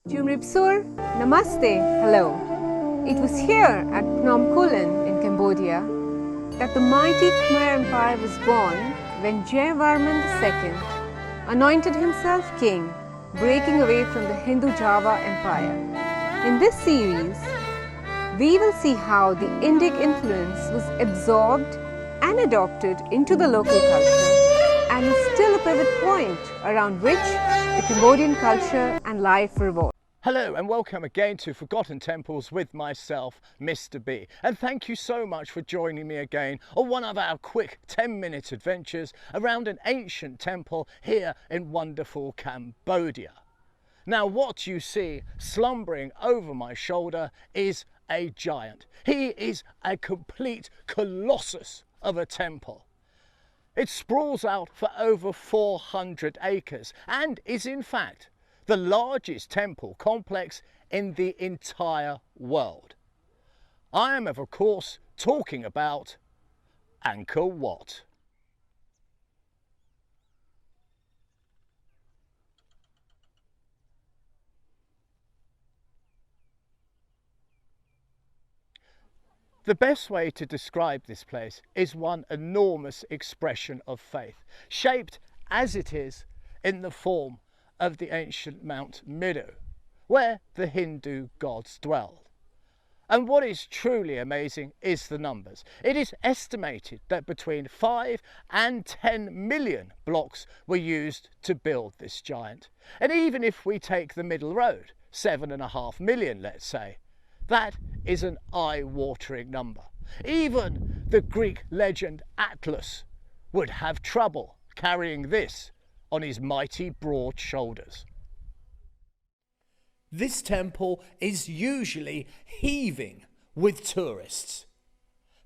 Chumripsur, Namaste, hello. It was here at Phnom Penh in Cambodia that the mighty Khmer Empire was born when Jayavarman II anointed himself king, breaking away from the Hindu Java Empire. In this series, we will see how the Indic influence was absorbed and adopted into the local culture and is still a pivot point around which the Cambodian culture and life revolve. Hello and welcome again to Forgotten Temples with myself, Mr. B. And thank you so much for joining me again on one of our quick 10-minute adventures around an ancient temple here in wonderful Cambodia. Now what you see slumbering over my shoulder is a giant. He is a complete colossus of a temple. It sprawls out for over 400 acres and is in fact the largest temple complex in the entire world. I am of course talking about Angkor Wat. The best way to describe this place is one enormous expression of faith, shaped as it is in the form of the ancient Mount Meru, where the Hindu gods dwelled. And what is truly amazing is the numbers. It is estimated that between 5 and 10 million blocks were used to build this giant. And even if we take the middle road, 7.5 million, let's say, that is an eye-watering number. Even the Greek legend Atlas would have trouble carrying this on his mighty broad shoulders. This temple is usually heaving with tourists.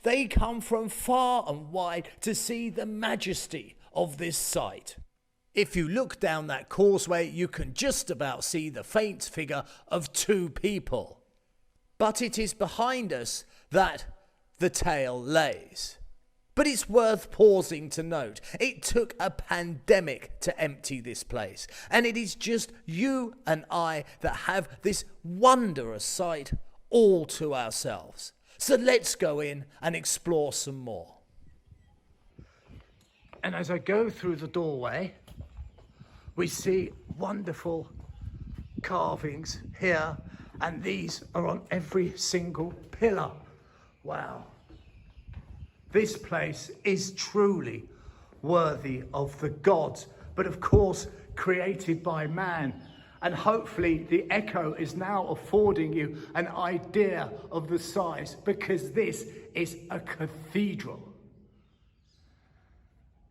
They come from far and wide to see the majesty of this site. If you look down that causeway, you can just about see the faint figure of 2 people. But it is behind us that the tale lays. But it's worth pausing to note, it took a pandemic to empty this place. And it is just you and I that have this wondrous sight all to ourselves. So let's go in and explore some more. And as I go through the doorway, we see wonderful carvings here. And these are on every single pillar. Wow. This place is truly worthy of the gods, but of course created by man. And hopefully the echo is now affording you an idea of the size, because this is a cathedral.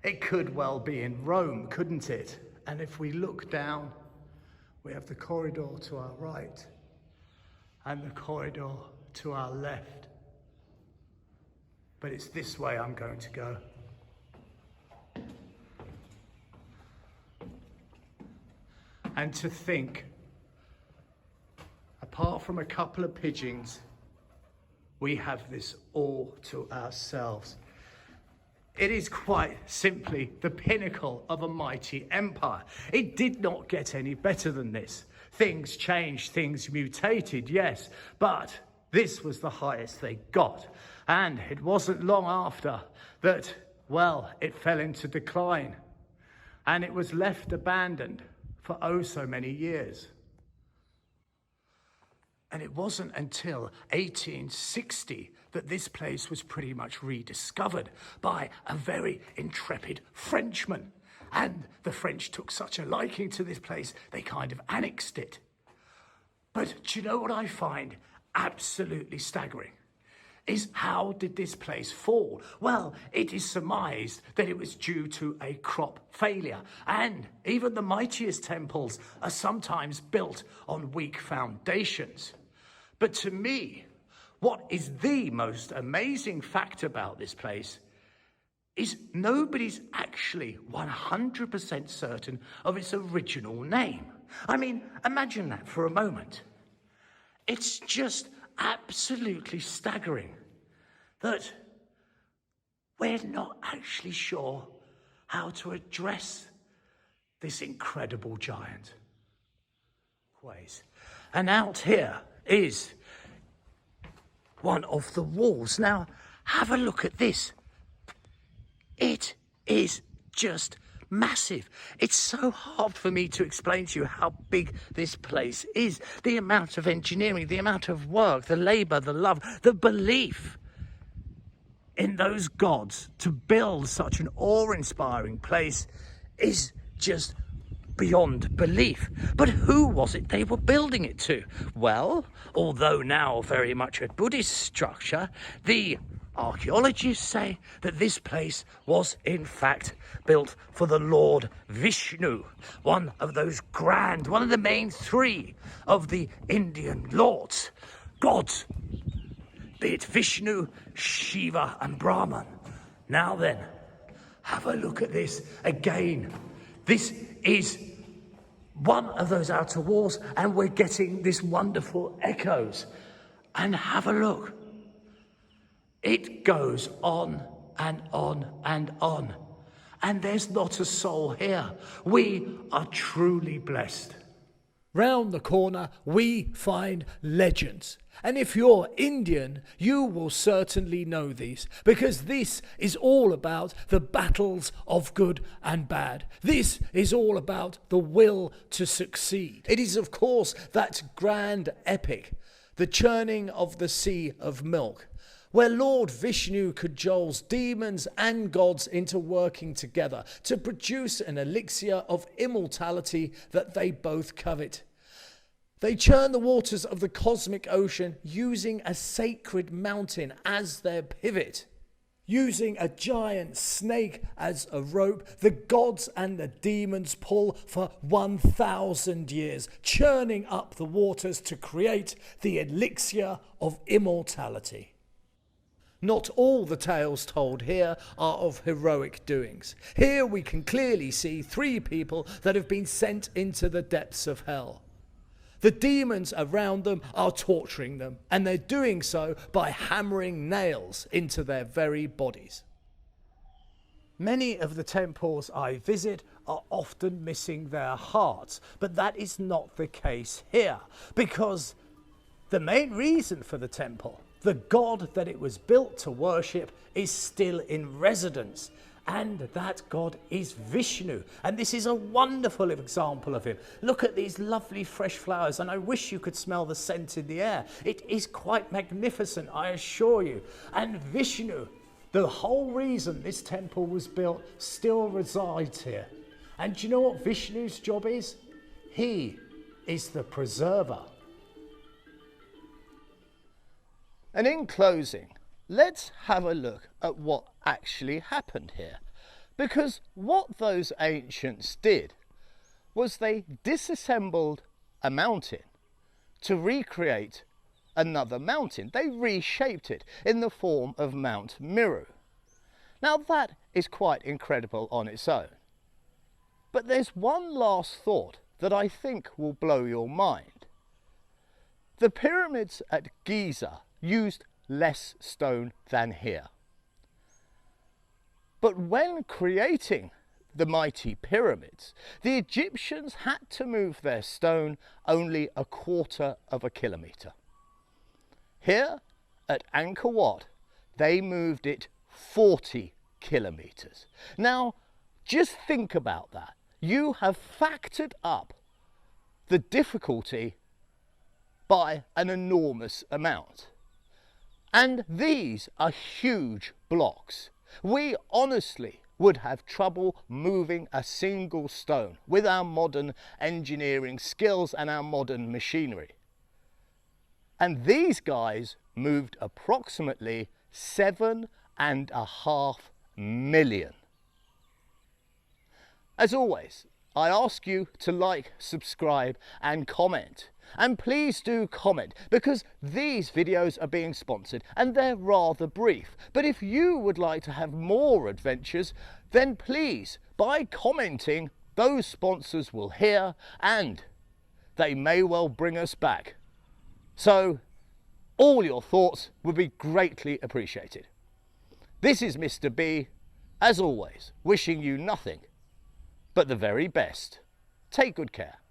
It could well be in Rome, couldn't it? And if we look down, we have the corridor to our right and the corridor to our left. But it's this way I'm going to go. And to think, apart from a couple of pigeons, we have this all to ourselves. It is quite simply the pinnacle of a mighty empire. It did not get any better than this. Things changed, things mutated, yes, but this was the highest they got. And it wasn't long after that, well, it fell into decline. And it was left abandoned for oh so many years. And it wasn't until 1860 that this place was pretty much rediscovered by a very intrepid Frenchman. And the French took such a liking to this place, they kind of annexed it. But do you know what I find absolutely staggering? Is how did this place fall? Well, it is surmised that it was due to a crop failure. And even the mightiest temples are sometimes built on weak foundations. But to me, what is the most amazing fact about this place is nobody's actually 100% certain of its original name. I mean, imagine that for a moment. It's just absolutely staggering that we're not actually sure how to address this incredible giant. walkways. And out here is one of the walls. Now, have a look at this. It is just massive. It's so hard for me to explain to you how big this place is. The amount of engineering, the amount of work, the labour, the love, the belief in those gods to build such an awe-inspiring place is just beyond belief. But who was it they were building it to? Well, although now very much a Buddhist structure, the archaeologists say that this place was in fact built for the Lord Vishnu, one of the main three of the Indian lords, gods, be it Vishnu, Shiva and Brahman. Now then, have a look at this again. This is one of those outer walls and we're getting this wonderful echoes. And have a look. It goes on and on and on. And there's not a soul here. We are truly blessed. Round the corner, we find legends. And if you're Indian, you will certainly know these, because this is all about the battles of good and bad. This is all about the will to succeed. It is, of course, that grand epic, the churning of the sea of milk, where Lord Vishnu cajoles demons and gods into working together to produce an elixir of immortality that they both covet. They churn the waters of the cosmic ocean using a sacred mountain as their pivot. Using a giant snake as a rope, the gods and the demons pull for 1,000 years, churning up the waters to create the elixir of immortality. Not all the tales told here are of heroic doings. Here we can clearly see 3 people that have been sent into the depths of hell. The demons around them are torturing them, and they're doing so by hammering nails into their very bodies. Many of the temples I visit are often missing their hearts, but that is not the case here, because the main reason for the temple, the god that it was built to worship, is still in residence. And that god is Vishnu. And this is a wonderful example of him. Look at these lovely fresh flowers, and I wish you could smell the scent in the air. It is quite magnificent, I assure you. And Vishnu, the whole reason this temple was built, still resides here. And do you know what Vishnu's job is? He is the preserver. And in closing, let's have a look at what actually happened here. Because what those ancients did was they disassembled a mountain to recreate another mountain. They reshaped it in the form of Mount Meru. Now that is quite incredible on its own. But there's one last thought that I think will blow your mind. The pyramids at Giza used less stone than here. But when creating the mighty pyramids, the Egyptians had to move their stone only 1/4 of a kilometre. Here at Angkor Wat, they moved it 40 kilometres. Now, just think about that. You have factored up the difficulty by an enormous amount. And these are huge blocks. We honestly would have trouble moving a single stone with our modern engineering skills and our modern machinery. And these guys moved approximately 7.5 million. As always, I ask you to like, subscribe and comment. And please do comment, because these videos are being sponsored and they're rather brief. But if you would like to have more adventures, then please, by commenting, those sponsors will hear and they may well bring us back. So all your thoughts would be greatly appreciated. This is Mr. B, as always, wishing you nothing but the very best. Take good care.